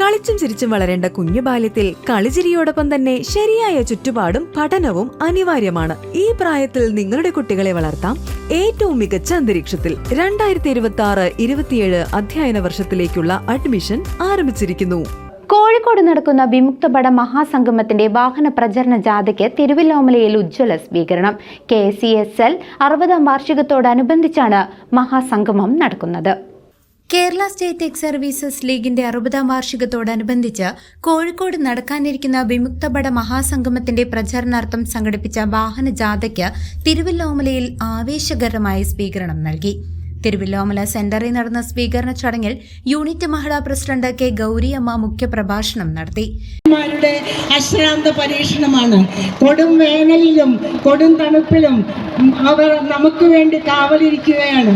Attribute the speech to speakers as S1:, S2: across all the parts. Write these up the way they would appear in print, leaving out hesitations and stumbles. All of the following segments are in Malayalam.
S1: കളിച്ചും ചിരിച്ചും വളരേണ്ട കുഞ്ഞു ബാല്യത്തിൽ കളിചിരിയോടൊപ്പം തന്നെ ശരിയായ ചുറ്റുപാടും പഠനവും അനിവാര്യമാണ്. ഈ പ്രായത്തിൽ നിങ്ങളുടെ കുട്ടികളെ വളർത്താം ഏറ്റവും മികച്ച അന്തരീക്ഷത്തിൽ. 2026-27 അധ്യയന വർഷത്തിലേക്കുള്ള അഡ്മിഷൻ ആരംഭിച്ചിരിക്കുന്നു.
S2: കോഴിക്കോട് നടക്കുന്ന വിമുക്തഭട മഹാസംഗമത്തിന്റെ വാഹന പ്രചരണ ജാഥയ്ക്ക് തിരുവല്ലോമലയിൽ ഉജ്ജ്വല സ്വീകരണം. KCSL 60ാം വാർഷികത്തോടനുബന്ധിച്ചാണ് മഹാസംഗമം നടക്കുന്നത്. കേരള സ്റ്റേറ്റ് എക്സ് സർവീസസ് ലീഗിന്റെ 60ാം വാർഷികത്തോടനുബന്ധിച്ച് കോഴിക്കോട് നടക്കാനിരിക്കുന്ന വിമുക്തഭട മഹാസംഗമത്തിന്റെ പ്രചരണാർത്ഥം സംഘടിപ്പിച്ച വാഹന ജാഥയ്ക്ക് തിരുവല്ലോമലയിൽ ആവേശകരമായ സ്വീകരണം നൽകി. തിരുവല്ലോമല സെന്ററിൽ നടന്ന സ്വീകരണ ചടങ്ങിൽ യൂണിറ്റ് മഹിളാ പ്രസിഡന്റ് K. ഗൗരിയമ്മ മുഖ്യപ്രഭാഷണം നടത്തി.
S3: അശ്രാന്ത പരീക്ഷണമാണ്. കൊടും വേനലിലും കൊടും തണുപ്പിലും അവർ നമുക്ക് വേണ്ടി കാവലിരിക്കുകയാണ്.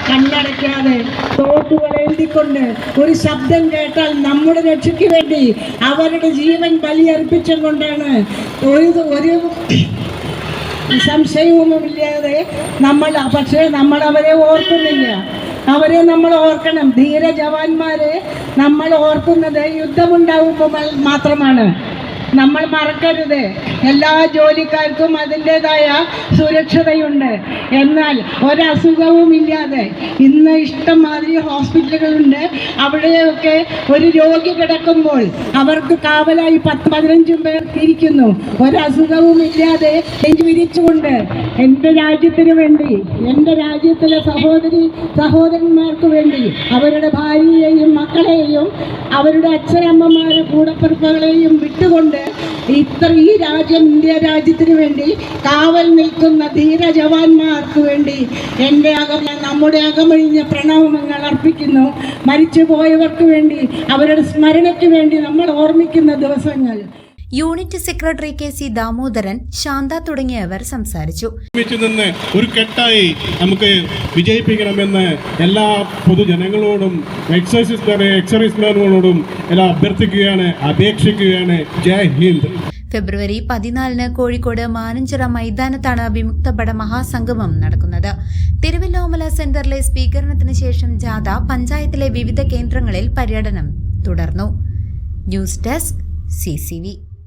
S3: കണ്ണടയ്ക്കാതെ തോട്ടുകൾ എഴുതിക്കൊണ്ട് ഒരു ശബ്ദം കേട്ടാൽ നമ്മുടെ രക്ഷയ്ക്ക് വേണ്ടി അവരുടെ ജീവൻ ബലിയർപ്പിച്ചും കൊണ്ടാണ് ഒരു സംശയവുമില്ലാതെ പക്ഷേ നമ്മൾ അവരെ ഓർക്കുന്നില്ല. അവരെ നമ്മൾ ഓർക്കണം. ധീര ജവാന്മാരെ നമ്മൾ ഓർക്കുന്നത് യുദ്ധമുണ്ടാകുമ്പോൾ മാത്രമാണ്. നമ്മൾ മറക്കരുത്. എല്ലാ ജോലിക്കാർക്കും അതിൻ്റെതായ സുരക്ഷതയുണ്ട്. എന്നാൽ ഒരസുഖവും ഇല്ലാതെ ഇന്ന് ഇഷ്ടംമാതിരി ഹോസ്പിറ്റലുകളുണ്ട്. അവിടെയൊക്കെ ഒരു രോഗി കിടക്കുമ്പോൾ അവർക്ക് കാവലായി 10-15 പേർ ഇരിക്കുന്നു. ഒരസുഖവും ഇല്ലാതെ വിരിച്ചുകൊണ്ട് എൻ്റെ രാജ്യത്തിന് വേണ്ടി, എൻ്റെ രാജ്യത്തിലെ സഹോദരന്മാർക്ക് വേണ്ടി, അവരുടെ ഭാര്യയെയും മക്കളെയും അവരുടെ അച്ഛനമ്മമാരെ കൂടപ്പിറപ്പുകളെയും വിട്ടുകൊണ്ട് ഈ രാജ്യം, ഇന്ത്യ രാജ്യത്തിന് വേണ്ടി കാവൽ നിൽക്കുന്ന ധീര ജവാന്മാർക്ക് വേണ്ടി നമ്മുടെ അകമഴിഞ്ഞ പ്രണാമങ്ങൾ അർപ്പിക്കുന്നു. മരിച്ചുപോയവർക്ക് വേണ്ടി, അവരുടെ സ്മരണയ്ക്ക് വേണ്ടി നമ്മൾ ഓർമ്മിക്കുന്ന ദിവസങ്ങൾ.
S2: Unit secretary KC Damodaran, Shantha തുടങ്ങിയവർ സംസാരിച്ചു.
S4: ഒരു കെട്ടായി നമുക്ക് വിജയിപ്പിക്കണമെന്ന് എല്ലാ പൊതുജനങ്ങളോടും എക്സൈസ്മാനോടും എല്ലാം അഭ്യർത്ഥിക്കുകയാണ്, അപേക്ഷിക്കുകയാണ്. ജയ് ഹിന്ദ്.
S2: ഫെബ്രുവരി 14 കോഴിക്കോട് മാനഞ്ചിറ മൈതാനത്താണ് വിമുക്തഭട മഹാസംഗമം നടക്കുന്നത്. തിരുവല്ലോമല സെന്ററിലെ സ്വീകരണത്തിന് ശേഷം ജാഥ പഞ്ചായത്തിലെ വിവിധ കേന്ദ്രങ്ങളിൽ പര്യടനം തുടർന്നു. News desk CCV.